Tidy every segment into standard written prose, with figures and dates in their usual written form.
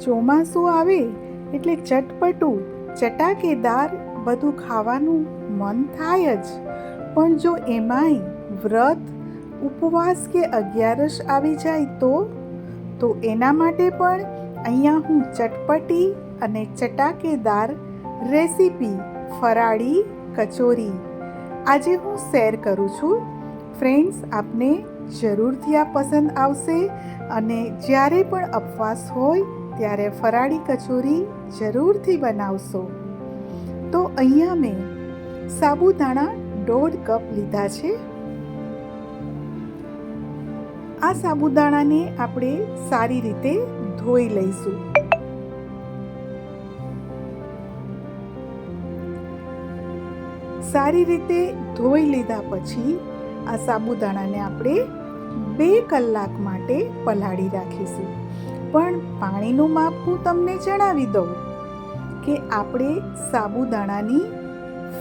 ચોમાસું આવે એટલે ચટપટું ચટાકેદાર બધું ખાવાનું મન થાય જ, પણ જો એમાંય વ્રત, ઉપવાસ કે અગિયારસ આવી જાય તો એના માટે પણ અહીંયા હું ચટપટી અને ચટાકેદાર રેસીપી ફરાળી કચોરી આજે હું શેર કરું છું. ફ્રેન્ડ્સ, આપને જરૂરથી આ પસંદ આવશે અને જ્યારે પણ ઉપવાસ હોય ત્યારે ફરાળી કચોરી જરૂરથી બનાવશો. તો અહીંયા મેં સાબુદાણા 1.5 કપ લીધા છે. આ સાબુદાણાને આપણે સારી રીતે ધોઈ લઈશું. સારી રીતે ધોઈ લીધા પછી આ સાબુદાણાને આપણે 2 કલાક માટે પલાળી રાખીશું. પણ પાણીનું માપ હું તમને જણાવી દઉં કે આપણે સાબુદાણાની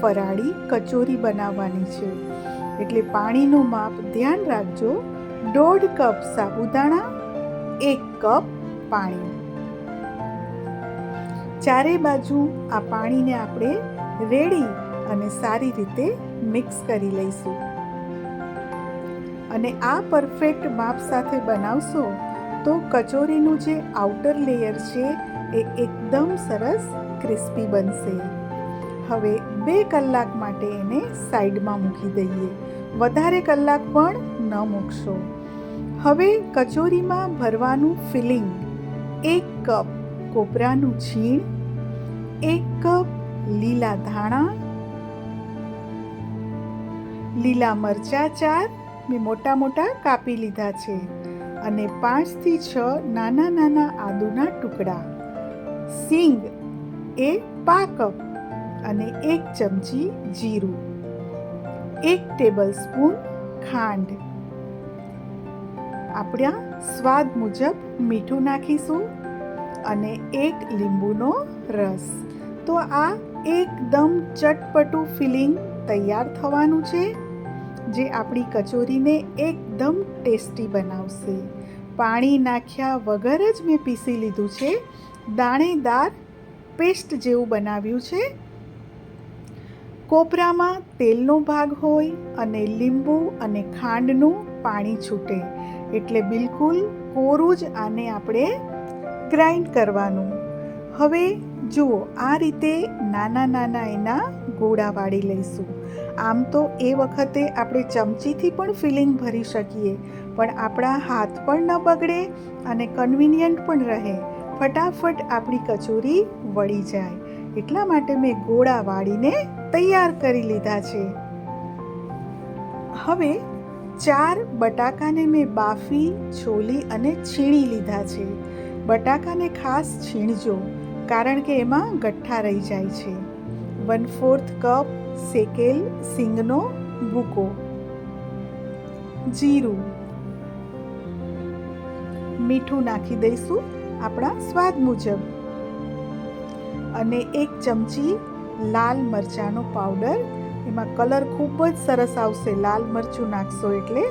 ફરાળી કચોરી બનાવવાની છે, એટલે પાણીનું માપ ધ્યાન રાખજો. 1.5 કપ સાબુદાણા, 1 કપ પાણી. ચારે બાજુ આ પાણીને આપણે રેડી અને સારી રીતે મિક્સ કરી લઈશું. અને આ પરફેક્ટ માપ સાથે બનાવશો તો કચોરીનું જે આઉટર લેયર છે એ એકદમ સરસ ક્રિસ્પી બનશે. હવે 2 કલાક માટે એને સાઈડમાં મૂકી દઈએ. વધારે કલાક પણ ન મૂકશો. હવે કચોરીમાં ભરવાનું ફિલિંગ: 1 કપ કોપરાનું છીણ, 1 કપ લીલા ધાણા, લીલા મરચાં 4 મેં મોટા મોટા કાપી લીધા છે, અને 5 થી 6 નાના નાના આદુના ટુકડા, સિંગ એ પા કપ અને 1 ચમચી જીરું, 1 ટેબલ સ્પૂન ખાંડ, આપણા સ્વાદ મુજબ મીઠું નાખીશું અને 1 લીંબુનો રસ. તો આ એકદમ ચટપટું ફિલિંગ તૈયાર થવાનું છે, જે આપણી કચોરીને એકદમ ટેસ્ટી બનાવશે. પાણી નાખ્યા વગર જ મેં પીસી લીધું છે. દાણેદાર પેસ્ટ જેવું બનાવ્યું છે. કોપરામાં તેલનો ભાગ હોય અને લીંબુ અને ખાંડનું પાણી છૂટે, એટલે બિલકુલ કોરું જ આને આપણે ગ્રાઇન્ડ કરવાનું. હવે જુઓ, આ રીતે નાના નાના એના ગોળા વાળી લઈશું. આમ તો એ વખતે આપણે ચમચીથી પણ ફિલિંગ ભરી શકીએ, પણ આપણા હાથ પણ ન બગડે અને કન્વિનિયન્ટ પણ રહે. ફટાફટ આપણી કચોરી વળી જાય, એટલા માટે મેં ગોળા વાળીને તૈયાર કરી લીધા છે. હવે 4 બટાકાને મેં બાફી, છોલી અને છીણી લીધા છે. બટાકાને ખાસ છીણજો, કારણ કે એમાં ગઠ્ઠા રહી જાય છે. 1/4 કપ શેકેલ સિંગનો ભૂકો, જીરું, મીઠું નાખી દઈશું આપણા સ્વાદ મુજબ, અને 1 ચમચી લાલ મરચાંનો પાવડર. એમાં કલર ખૂબ જ સરસ આવશે લાલ મરચું નાખશો એટલે.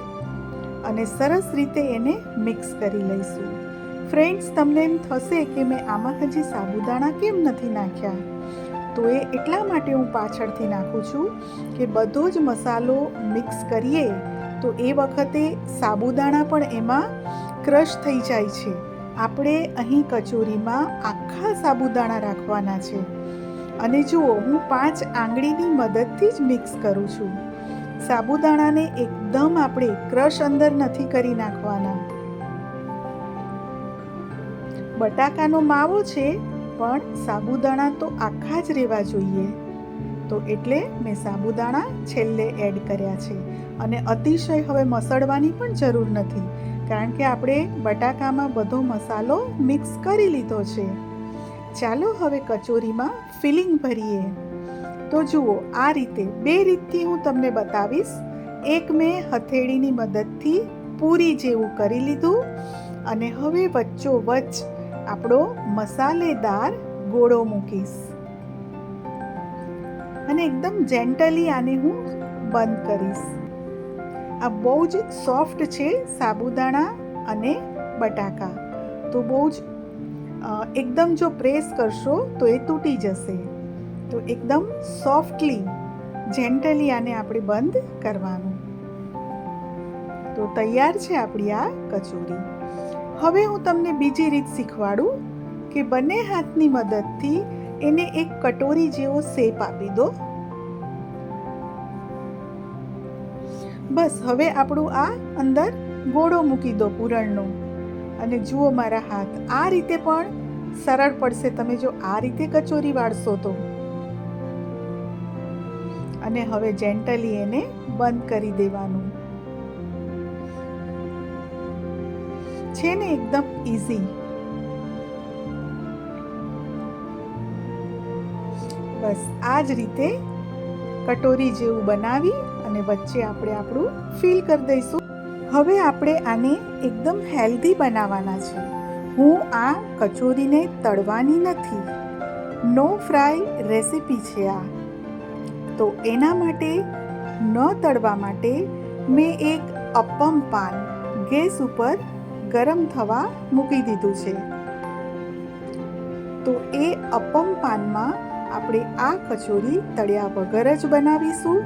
અને સરસ રીતે એને મિક્સ કરી લઈશું. ફ્રેન્ડ્સ, તમને એમ થશે કે મેં આમાં હજી સાબુદાણા કેમ નથી નાખ્યા, તો એ એટલા માટે હું પાછળથી નાખું છું કે બધો જ મસાલો મિક્સ કરીએ તો એ વખતે સાબુદાણા પણ એમાં ક્રશ થઈ જાય છે. આપણે અહીં કચોરીમાં આખા સાબુદાણા રાખવાના છે. અને જુઓ, હું 5 આંગળીની મદદથી જ મિક્સ કરું છું. સાબુદાણાને એકદમ આપણે ક્રશ અંદર નથી કરી નાખવાના. બટાકાનો માવો છે, પણ સાબુદાણા તો આખા જ રહેવા જોઈએ, તો એટલે મેં સાબુદાણા છેલ્લે એડ કર્યા છે. અને અતિશય હવે મસળવાની પણ જરૂર નથી, કારણ કે આપણે બટાકામાં બધો મસાલો મિક્સ કરી લીધો છે. ચાલો હવે કચોરીમાં ફિલિંગ ભરીએ. તો જુઓ, આ રીતે 2 રીતથી હું તમને બતાવીશ. એક મેં હથેળીની મદદથી પૂરી જેવું કરી લીધું, અને હવે વચ્ચોવચ્ચ આપણો મસાલેદાર ગોળો મૂકીશ, અને એકદમ જેન્ટલી આને હું બંધ કરીશ. આ બહુ જ સોફ્ટ છે સાબુદાણા અને બટાકા, તો બહુ જ એકદમ જો પ્રેસ કરશો તો એ તૂટી જશે. તો એકદમ સોફ્ટલી જેન્ટલી આને આપણે બંધ કરવાનું. તો તૈયાર છે આપણી આ કચોરી. હવે હું તમને બીજી રીત શીખવાડું કે બંને હાથની મદદથી એને એક કટોરી જેવો શેપ આપી દો. બસ હવે આપણું આ અંદર ગોળો મૂકી દો પૂરણનો. અને જુઓ મારા હાથ, આ રીતે પણ સરળ પડશે તમે જો આ રીતે કચોરી વાળશો તો. અને હવે જેન્ટલી એને બંધ કરી દેવાનું. છે ને એકદમ ઈઝી. બસ આ જ રીતે કટોરી જેવું બનાવી અને વચ્ચે આપણે આપણું ફિલ કરી દઈશું. હવે આપણે આને એકદમ હેલ્ધી બનાવવાના છે. હું આ કચોરીને તળવાની નથી, નો ફ્રાય રેસીપી છે આ. તો એના માટે ન તળવા માટે મેં એક અપ્પમ પાન ગેસ ઉપર ગરમ થવા મૂકી દીધું છે. તો એ અપ્પમ પાનમાં આપણે આ કચોરી તળ્યા વગર જ બનાવીશું,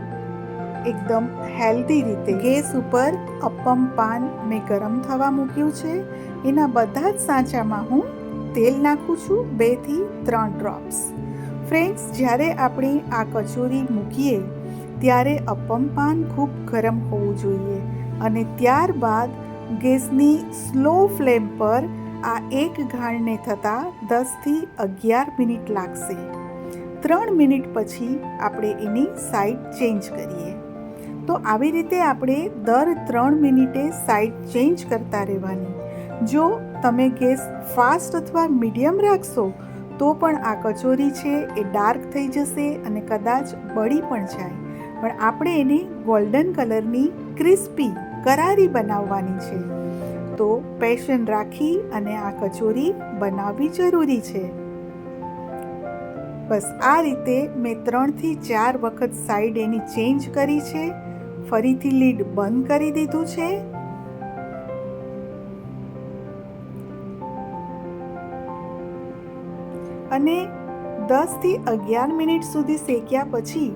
એકદમ હેલ્ધી રીતે. ગેસ ઉપર અપ્પમ પાન મેં ગરમ થવા મૂક્યું છે. એના બધા જ સાંચામાં હું તેલ નાખું છું, 2 થી 3 ડ્રોપ્સ. ફ્રેન્ડ્સ, જ્યારે આપણે આ કચોરી મૂકીએ ત્યારે અપ્પમ પાન ખૂબ ગરમ હોવું જોઈએ અને ત્યારબાદ ગેસની સ્લો ફ્લેમ પર આ એક ગાળને થતાં 10 થી 11 મિનિટ લાગશે. 3 મિનિટ પછી આપણે એની સાઈડ ચેન્જ કરીએ. તો આવી રીતે આપણે દર 3 મિનિટે સાઈડ ચેન્જ કરતા રહેવાની. જો તમે ગેસ ફાસ્ટ અથવા મીડિયમ રાખશો તો પણ આ કચોરી છે એ ડાર્ક થઈ જશે અને કદાચ બળી પણ જાય. પણ આપણે એને ગોલ્ડન કલરની ક્રિસ્પી કરારી બનાવવાની છે. તો પેશન રાખી અને આ કચોરી બનાવવી જરૂરી છે. બસ આ રીતે મેં 3 થી 4 વખત સાઈડ એની ચેન્જ કરી છે. ફરીથી લીડ બંધ કરી દીધું છે. અને 10 થી 11 મિનિટ સુધી શેક્યા પછી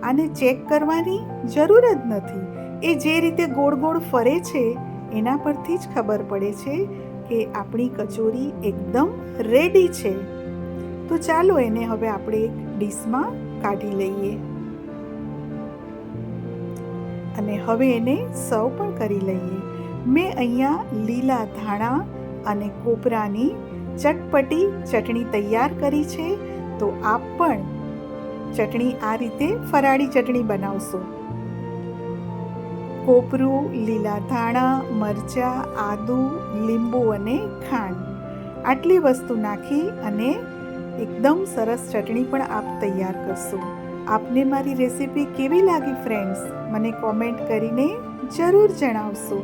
આને ચેક કરવાની જરૂર જ નથી. એ જે રીતે ગોળ ગોળ ફરે છે એના પરથી જ ખબર પડે છે કે આપણી કચોરી એકદમ રેડી છે. તો ચાલો એને હવે આપણે એક ડીશમાં કાઢી લઈએ અને હવે એને સર્વ પણ કરી લઈએ. મેં અહીંયા લીલા ધાણા અને કોપરાની ચટપટી ચટણી તૈયાર કરી છે. તો આપ પણ ચટણી આ રીતે ફરાળી ચટણી બનાવશો. કોપરું, લીલા ધાણા, મરચાં, આદુ, લીંબુ અને ખાંડ, આટલી વસ્તુ નાખી અને એકદમ સરસ ચટણી પણ આપ તૈયાર કરશો. આપને મારી રેસીપી કેવી લાગી ફ્રેન્ડ્સ? મને કોમેન્ટ કરીને જરૂર જણાવશો.